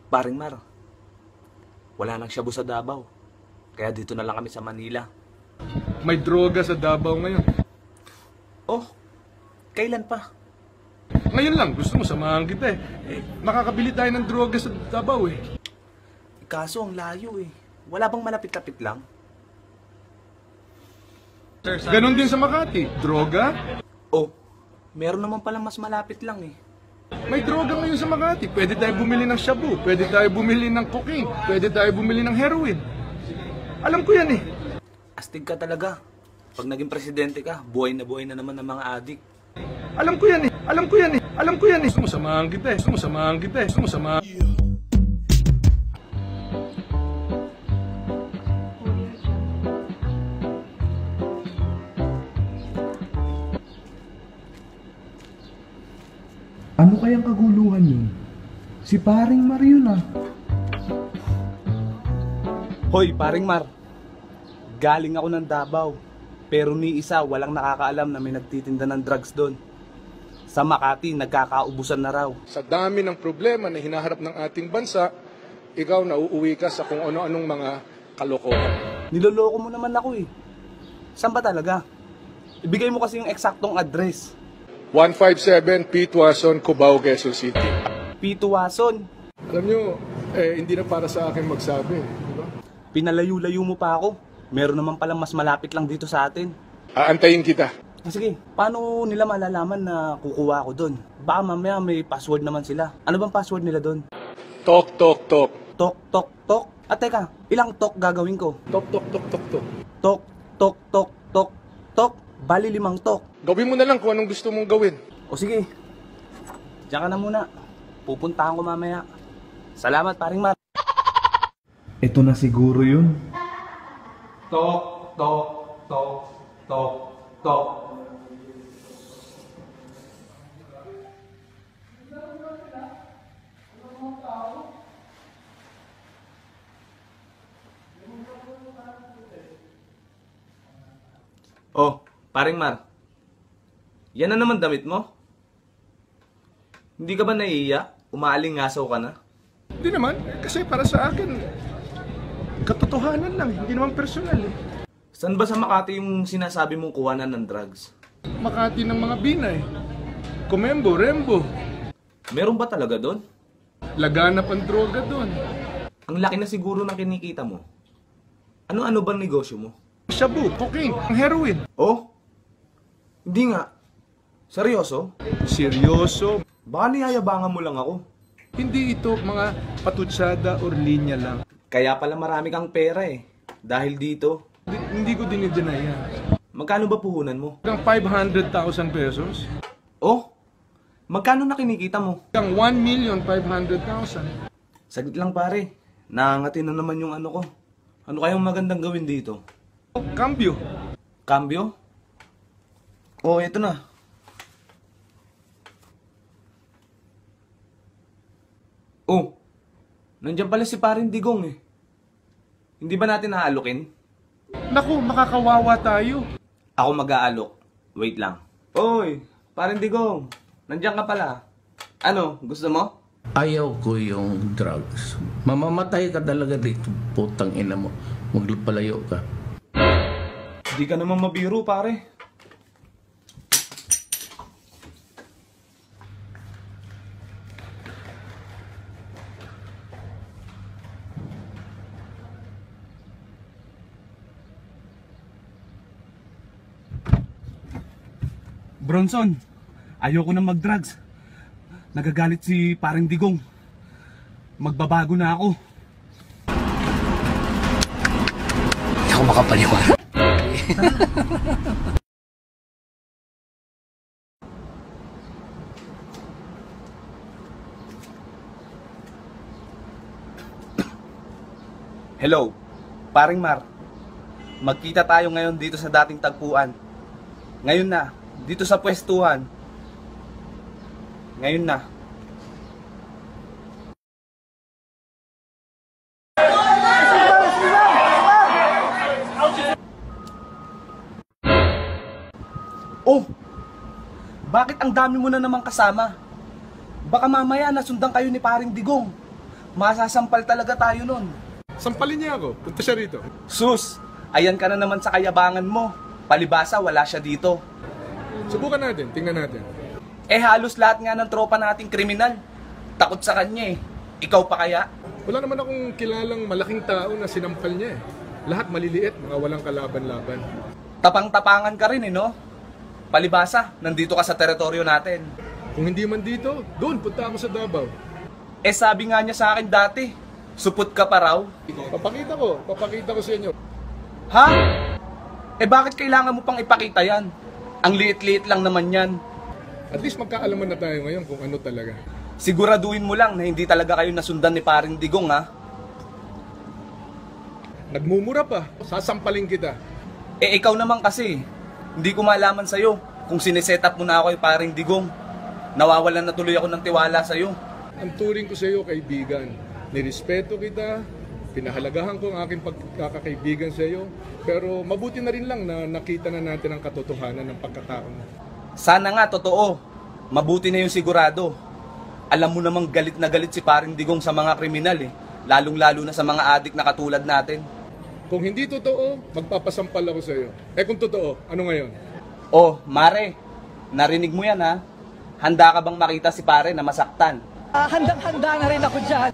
Paring Mar, wala nang shabu sa Davao. Kaya dito na lang kami sa Manila. May droga sa Davao ngayon. Oh, kailan pa? Ngayon lang, gusto mo samahan kita makakabili tayo ng droga sa Davao Kaso ang layo Wala bang malapit-lapit lang? Ganon din sa Makati. Droga? Oh, meron naman palang mas malapit lang May droga ngayon sa Makati. Pwede tayo bumili ng shabu, pwede tayo bumili ng cocaine, pwede tayo bumili ng heroin. Alam ko yan Astig ka talaga. Pag naging presidente ka, buhay na naman ng mga adik. Alam ko yan Alam ko yan Alam ko yan Gusto mo samahan kita Gusto mo samahan kita Gusto mo samahan. Ano kayang kaguluhan yun? Si paring Mar yun Hoy, paring Mar. Galing ako ng Davao. Pero ni isa walang nakakaalam na may nagtitinda ng drugs doon. Sa Makati, nagkakaubusan na raw. Sa dami ng problema na hinaharap ng ating bansa, ikaw nauuwi ka sa kung ano-anong mga kalokohan. Niloloko mo naman ako Saan ba talaga? Ibigay mo kasi yung eksaktong address. 157 P. Tuason, Cubao, Quezon City. Pituwason. Alam nyo, hindi na para sa akin magsabi. Diba? Pinalayo-layo mo pa ako. Meron naman palang mas malapit lang dito sa atin. Aantayin kita. Sige, paano nila malalaman na kukuha ako doon? Baka mamaya may password naman sila. Ano bang password nila doon? Tok, tok, tok. Tok, tok, tok. At teka, ilang tok gagawin ko? Tok, tok, tok, tok, tok. Tok, tok, tok, tok, tok. Bali 5 tok. Gawin mo na lang kung anong gusto mong gawin. O sige, diyan ka na muna. Pupuntahan ko mamaya. Salamat, paring Mar. Ito na siguro yun. Tok, tok, tok, tok, tok. Oh, paring Mar. Yan na naman damit mo? Hindi ka ba naiiyak? Umaaling-ngasaw ka na? Hindi naman, kasi para sa akin, katotohanan lang, hindi naman personal Saan ba sa Makati yung sinasabi mong kuhanan ng drugs? Makati ng mga Binay. Comembo, Rembo. Meron ba talaga doon? Laganap ang droga doon. Ang laki na siguro ng kinikita mo. Ano-ano bang negosyo mo? Shabu, cocaine, heroin. Oh? Hindi nga. Seryoso? Seryoso. Baka niyayabangan mo lang ako. Hindi ito mga patutsada or linya lang. Kaya pala marami kang pera Dahil dito. Hindi ko dinideny yan. Magkano ba puhunan mo? Hanggang 500,000 pesos. Oh? Magkano na kinikita mo? Hanggang 1,500,000. Saglit lang pare. Nangangati na naman yung ano ko. Ano kayang magandang gawin dito? Cambio. Cambio? Oh, eto na. Oh, nandiyan pala si paring Digong Hindi ba natin aalukin? Naku, makakawawa tayo. Ako mag-aalok. Wait lang. Oy, paring Digong. Nandiyan ka pala. Ano, gusto mo? Ayaw ko yung drugs. Mamamatay ka talaga dito, putang ina mo. Magpalayo ka. Hindi ka naman mabiro, pare. Bronson, ayoko na mag-drugs. Nagagalit si paring Digong. Magbabago na ako. Hindi ako makapaniwala. Hello, paring Mar. Magkita tayo ngayon dito sa dating tagpuan. Ngayon na, dito sa pwestuhan. Ngayon na. Oh! Bakit ang dami mo na namang kasama? Baka mamaya nasundan kayo ni paring Digong. masasampal talaga tayo nun. Sampalin niya ako. Punta siya rito. Sus, ayan ka na naman sa kayabangan mo. Palibasa, wala siya dito. Subukan natin. Tingnan natin. Eh halos lahat nga ng tropa nating kriminal. Takot sa kanya eh. Ikaw pa kaya? Wala naman akong kilalang malaking tao na sinampal niya eh. Lahat maliliit, mga walang kalaban-laban. Tapang-tapangan ka rin eh, no? Palibasa, nandito ka sa teritoryo natin. Kung hindi man dito, doon, punta ako sa Davao. Eh sabi nga niya sa akin dati, supot ka pa raw. Papakita ko sa inyo. Ha? Eh bakit kailangan mo pang ipakita yan? Ang liit-liit lang naman yan. At least magkaalaman na tayo ngayon kung ano talaga. Siguraduhin mo lang na hindi talaga kayo nasundan ni Paring Digong, ha? Nagmumura pa, sasampalin kita. Eh ikaw naman kasi, hindi ko malaman sa'yo kung siniset up mo na ako kay Paring Digong. Nawawalan na tuloy ako ng tiwala sa'yo. Ang turing ko sa iyo, kaibigan. Nirespeto kita, pinahalagahan ko ang aking pagkakaibigan sa iyo, pero mabuti na rin lang na nakita na natin ang katotohanan ng pagkatao mo. Sana nga, totoo. Mabuti na yung sigurado. Alam mo namang galit na galit si Paring Digong sa mga kriminal eh. Lalong-lalo na sa mga adik na katulad natin. Kung hindi totoo, magpapasampal ako sa iyo. Eh kung totoo, ano ngayon? Oh, Mare, narinig mo yan ha? Handa ka bang makita si Pare na masaktan? Handang-handa na rin ako dyan.